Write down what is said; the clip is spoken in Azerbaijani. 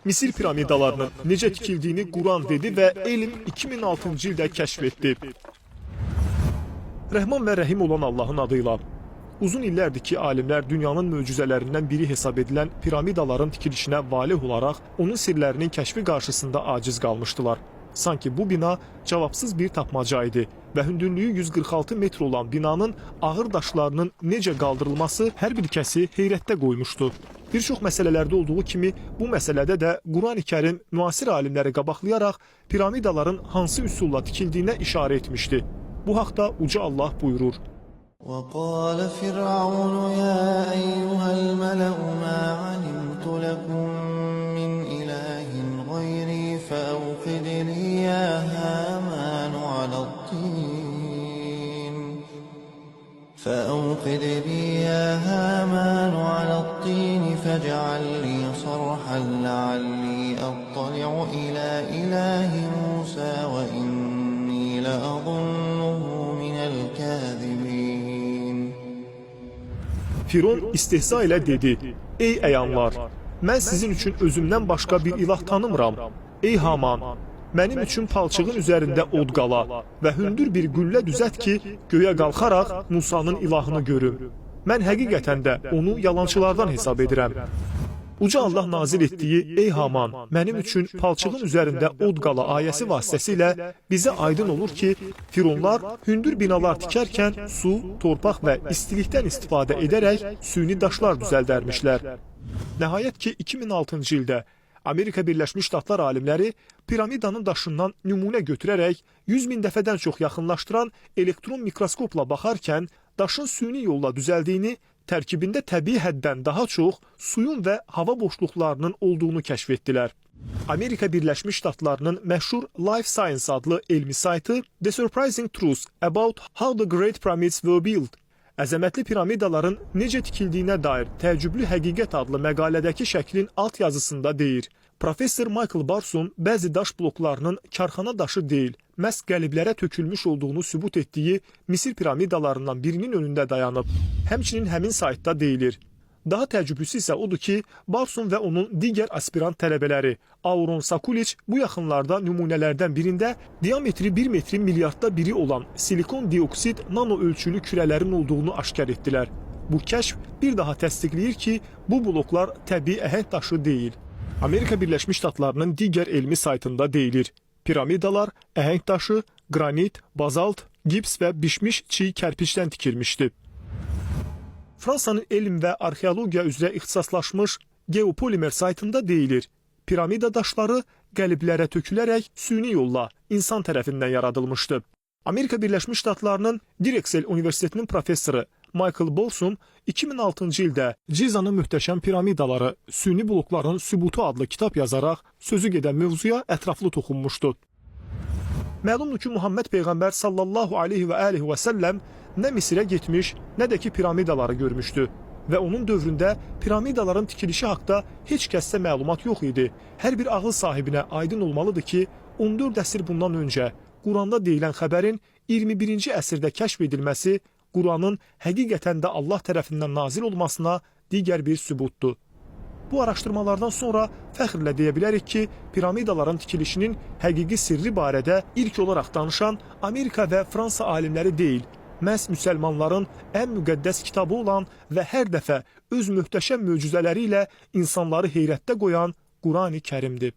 Misir piramidalarının necə tikildiyini Quran dedi və elm 2006-cı ildə kəşf etdi. Rəhman və Rəhim olan Allahın adıyla. Uzun illərdir ki, alimlər dünyanın möcüzələrindən biri hesab edilən piramidaların tikilişinə valeh olaraq onun sirlərinin kəşfi qarşısında aciz qalmışdılar. Sanki bu bina cavabsız bir tapmaca idi və hündürlüyü 146 metr olan binanın ağır daşlarının necə qaldırılması hər bir kəsi heyrətdə qoymuşdu. Bir çox məsələlərdə olduğu kimi bu məsələdə də Quran-ı Kərim müasir alimləri qabaqlayaraq piramidaların hansı üsulla tikildiyinə işarə etmişdi. Bu haqda Uca Allah buyurur. وَقَالَ فِرْعَوْنُ يَا أَيُّهَا الْمَلَأُ مَا عَلِمْتُ لَكُم مِّنْ إِلَٰهٍ غَيْرِي فَأَوْقِدْ لِي يَا هَامَانُ عَلَى الطِّينِ فَاجْعَل لِّي صَرْحًا لَّعَلِّي أَطَّلِعُ إِلَىٰ إِلَٰهِ مُوسَىٰ وَإِنِّي لَأَظُنُّهُ مِنَ الْكَاذِبِينَ. Firon istehza ilə dedi: Ey əyanlar, mən sizin üçün özümdən başqa bir ilah tanımıram. Ey Haman, mənim üçün palçığın üzərində od qala və hündür bir qüllə düzət ki, göyə qalxaraq Musanın ilahını görüm. Mən həqiqətən də onu yalançılardan hesab edirəm. Uca Allah nazil etdiyi Ey Haman, mənim üçün palçığın üzərində od qala ayəsi vasitəsilə bizə aydın olur ki, Fironlar hündür binalar tikərkən su, torpaq və istilikdən istifadə edərək süni daşlar düzəldərmişlər. Nəhayət ki, 2006-cı ildə Amerika Birləşmiş Ştatlar alimləri piramidanın daşından nümunə götürərək 100 min dəfədən çox yaxınlaşdıran elektron mikroskopla baxarkən daşın süni yolla düzəldiyini, tərkibində təbii həddən daha çox suyun və hava boşluqlarının olduğunu kəşf etdilər. Amerika Birləşmiş Ştatlarının məşhur Life Science adlı elmi saytı The Surprising Truth About How the Great Pyramids Were Built, əzəmətli piramidaların necə tikildiyinə dair təəccüblü həqiqət adlı məqalədəki şəklin alt yazısında deyir. Professor Michael Barson bəzi daş bloklarının karxana daşı deyil, məhz qəliblərə tökülmüş olduğunu sübut etdiyi Misir piramidalarından birinin önündə dayanıb. Həmçinin həmin saytda deyilir. Daha təəccüblüsü isə odur ki, Barson və onun digər aspirant tələbələri Auron Sakulic bu yaxınlarda nümunələrdən birində diametri 1 metrin milyardda biri olan silikon dioksid nano ölçülü kürələrin olduğunu aşkar etdilər. Bu kəşf bir daha təsdiqləyir ki, bu bloklar təbii əhəng daşı deyil. Amerika Birləşmiş Ştatlarının digər elmi saytında deyilir. Piramidalar əhəng daşı, qranit, bazalt, gips və bişmiş çiy kərpiçdən tikilmişdi. Fransanın elm və arxeologiya üzrə ixtisaslaşmış Geopolimer saytında deyilir. Piramida daşları qəliblərə tökülərək süni yolla insan tərəfindən yaradılmışdı. Amerika Birləşmiş Ştatlarının Drexel Universitetinin professoru Michael Bolson 2006-cı ildə Gizanın möhtəşəm piramidaları, süni blokların sübutu adlı kitab yazaraq sözü gedən mövzuya ətraflı toxunmuşdu. Məlumdur ki, Muhammed Peyğəmbər sallallahu aleyhi və alihi və səlləm nə Misirə getmiş, nə də ki piramidaları görmüşdü. Və onun dövründə piramidaların tikilişi haqda heç kəsdə məlumat yox idi. Hər bir ağıl sahibinə aydın olmalıdır ki, 14 əsr bundan öncə Quranda deyilən xəbərin 21-ci əsrdə kəşf edilməsi Quranın həqiqətən də Allah tərəfindən nazil olmasına digər bir sübutdur. Bu araşdırmalardan sonra fəxrlə deyə bilərik ki, piramidaların tikilişinin həqiqi sirri barədə ilk olaraq danışan Amerika və Fransa alimləri deyil, məhz müsəlmanların ən müqəddəs kitabı olan və hər dəfə öz möhtəşəm möcüzələri ilə insanları heyrətdə qoyan Qurani Kərimdir.